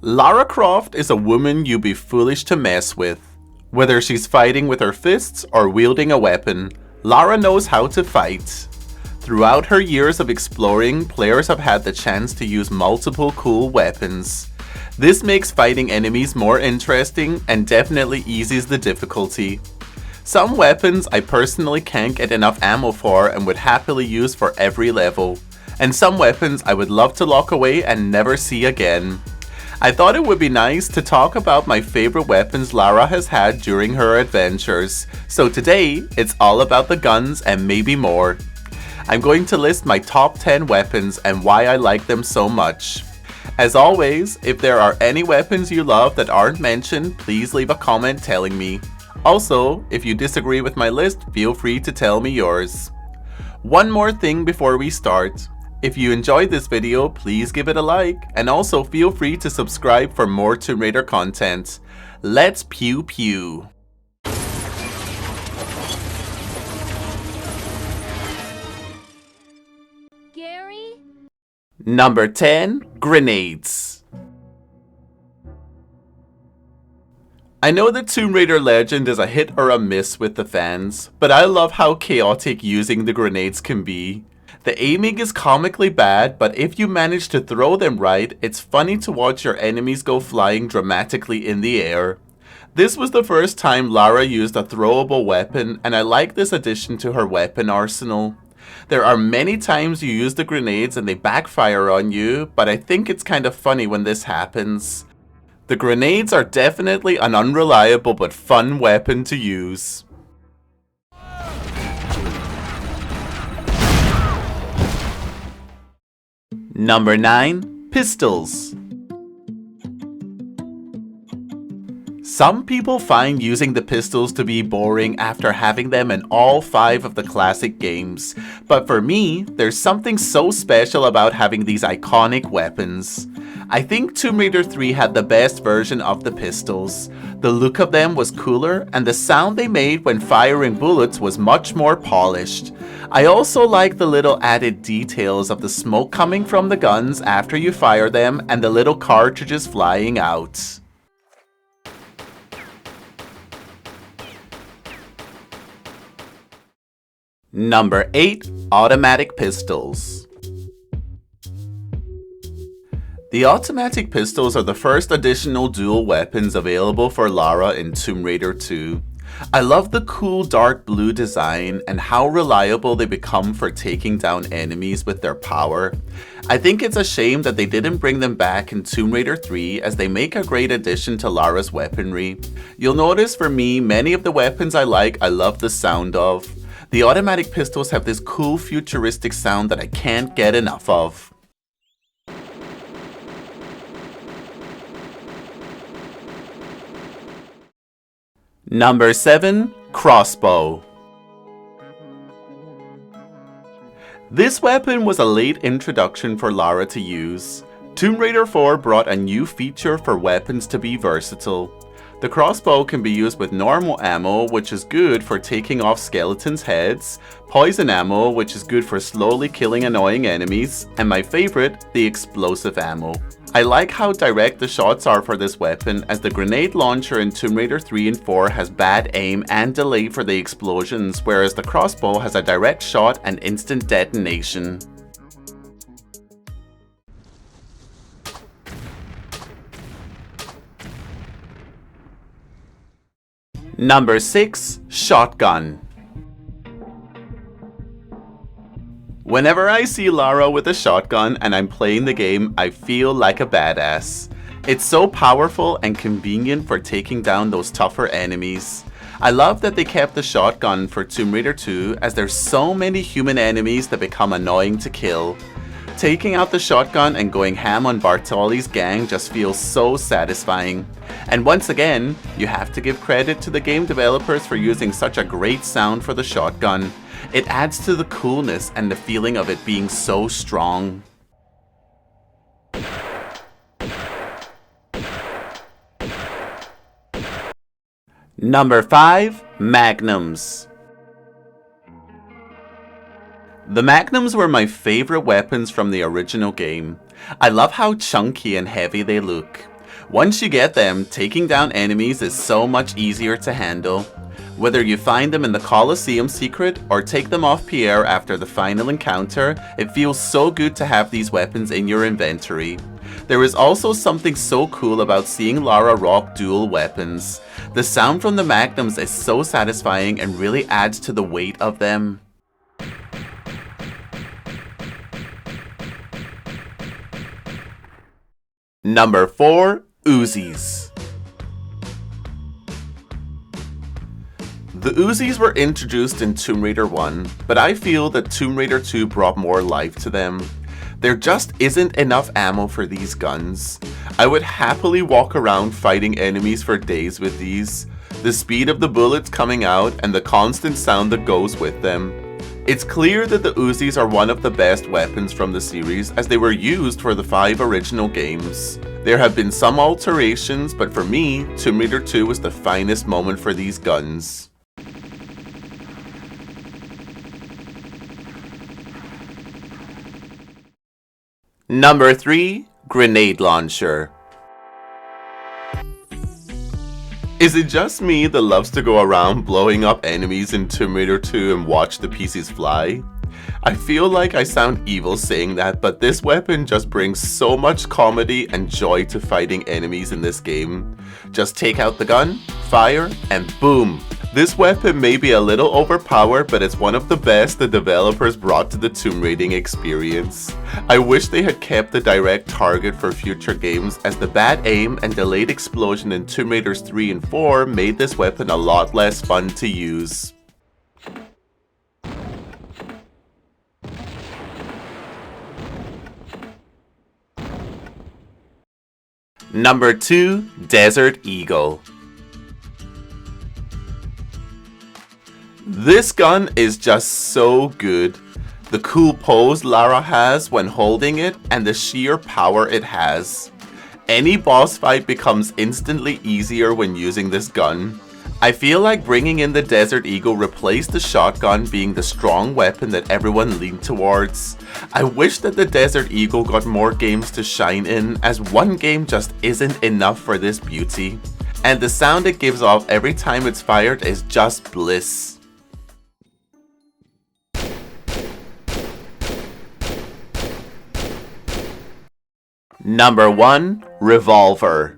Lara Croft is a woman you'd be foolish to mess with. Whether she's fighting with her fists or wielding a weapon, Lara knows how to fight. Throughout her years of exploring, players have had the chance to use multiple cool weapons. This makes fighting enemies more interesting and definitely eases the difficulty. Some weapons I personally can't get enough ammo for and would happily use for every level, and some weapons I would love to lock away and never see again. I thought it would be nice to talk about my favorite weapons Lara has had during her adventures, so today it's all about the guns and maybe more. I'm going to list my top 10 weapons and why I like them so much. As always, if there are any weapons you love that aren't mentioned, please leave a comment telling me. Also, if you disagree with my list, feel free to tell me yours. One more thing before we start. If you enjoyed this video, please give it a like, and also feel free to subscribe for more Tomb Raider content. Let's pew pew! Gary? Number 10. Grenades. I know that Tomb Raider Legend is a hit or a miss with the fans, but I love how chaotic using the grenades can be. The aiming is comically bad, but if you manage to throw them right, it's funny to watch your enemies go flying dramatically in the air. This was the first time Lara used a throwable weapon, and I like this addition to her weapon arsenal. There are many times you use the grenades and they backfire on you, but I think it's kind of funny when this happens. The grenades are definitely an unreliable but fun weapon to use. Number 9. Pistols. Some people find using the pistols to be boring after having them in all 5 of the classic games, but for me, there's something so special about having these iconic weapons. I think Tomb Raider 3 had the best version of the pistols. The look of them was cooler, and the sound they made when firing bullets was much more polished. I also like the little added details of the smoke coming from the guns after you fire them and the little cartridges flying out. Number 8. Automatic pistols. The automatic pistols are the first additional dual weapons available for Lara in Tomb Raider 2. I love the cool dark blue design and how reliable they become for taking down enemies with their power. I think it's a shame that they didn't bring them back in Tomb Raider 3 as they make a great addition to Lara's weaponry. You'll notice for me, many of the weapons I love the sound of. The automatic pistols have this cool futuristic sound that I can't get enough of. Number 7. Crossbow. This weapon was a late introduction for Lara to use. Tomb Raider 4 brought a new feature for weapons to be versatile. The crossbow can be used with normal ammo, which is good for taking off skeletons' heads, poison ammo, which is good for slowly killing annoying enemies, and my favorite, the explosive ammo. I like how direct the shots are for this weapon, as the grenade launcher in Tomb Raider 3 and 4 has bad aim and delay for the explosions, whereas the crossbow has a direct shot and instant detonation. Number 6. Shotgun. Whenever I see Lara with a shotgun and I'm playing the game, I feel like a badass. It's so powerful and convenient for taking down those tougher enemies. I love that they kept the shotgun for Tomb Raider 2 as there's so many human enemies that become annoying to kill. Taking out the shotgun and going ham on Bartoli's gang just feels so satisfying. And once again, you have to give credit to the game developers for using such a great sound for the shotgun. It adds to the coolness and the feeling of it being so strong. Number 5. Magnums. The Magnums were my favorite weapons from the original game. I love how chunky and heavy they look. Once you get them, taking down enemies is so much easier to handle. Whether you find them in the Colosseum secret or take them off Pierre after the final encounter, it feels so good to have these weapons in your inventory. There is also something so cool about seeing Lara rock dual weapons. The sound from the Magnums is so satisfying and really adds to the weight of them. Number 4. Uzis. The Uzis were introduced in Tomb Raider 1, but I feel that Tomb Raider 2 brought more life to them. There just isn't enough ammo for these guns. I would happily walk around fighting enemies for days with these. The speed of the bullets coming out and the constant sound that goes with them. It's clear that the Uzis are one of the best weapons from the series as they were used for the 5 original games. There have been some alterations, but for me, Tomb Raider 2 was the finest moment for these guns. Number 3. Grenade Launcher. Is it just me that loves to go around blowing up enemies in Tomb Raider 2 and watch the pieces fly? I feel like I sound evil saying that, but this weapon just brings so much comedy and joy to fighting enemies in this game. Just take out the gun, fire, and boom! This weapon may be a little overpowered, but it's one of the best the developers brought to the tomb raiding experience. I wish they had kept the direct target for future games, as the bad aim and delayed explosion in Tomb Raiders 3 and 4 made this weapon a lot less fun to use. Number 2. Desert Eagle. This gun is just so good. The cool pose Lara has when holding it and the sheer power it has. Any boss fight becomes instantly easier when using this gun. I feel like bringing in the Desert Eagle replaced the shotgun being the strong weapon that everyone leaned towards. I wish that the Desert Eagle got more games to shine in, as one game just isn't enough for this beauty. And the sound it gives off every time it's fired is just bliss. Number 1. Revolver.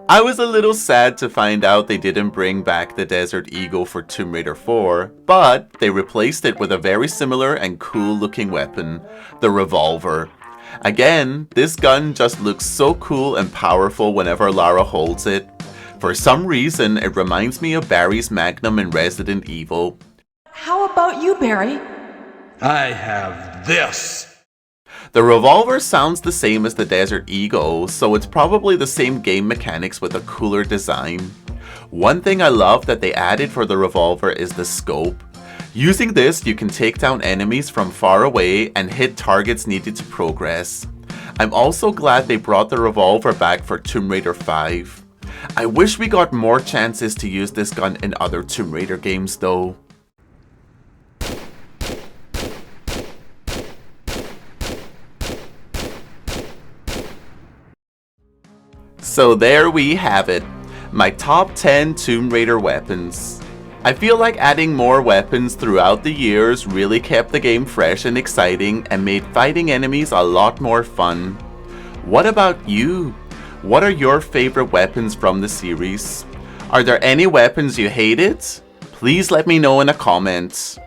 I was a little sad to find out they didn't bring back the Desert Eagle for Tomb Raider 4, but they replaced it with a very similar and cool looking weapon, the Revolver. Again, this gun just looks so cool and powerful whenever Lara holds it. For some reason, it reminds me of Barry's Magnum in Resident Evil. How about you, Barry? I have this! The Revolver sounds the same as the Desert Eagle, so it's probably the same game mechanics with a cooler design. One thing I love that they added for the Revolver is the scope. Using this, you can take down enemies from far away and hit targets needed to progress. I'm also glad they brought the Revolver back for Tomb Raider 5. I wish we got more chances to use this gun in other Tomb Raider games though. So there we have it, my top 10 Tomb Raider weapons. I feel like adding more weapons throughout the years really kept the game fresh and exciting and made fighting enemies a lot more fun. What about you? What are your favorite weapons from the series? Are there any weapons you hated? Please let me know in a comment.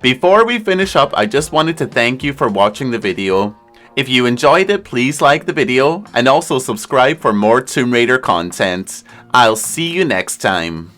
Before we finish up, I just wanted to thank you for watching the video. If you enjoyed it, please like the video and also subscribe for more Tomb Raider content. I'll see you next time.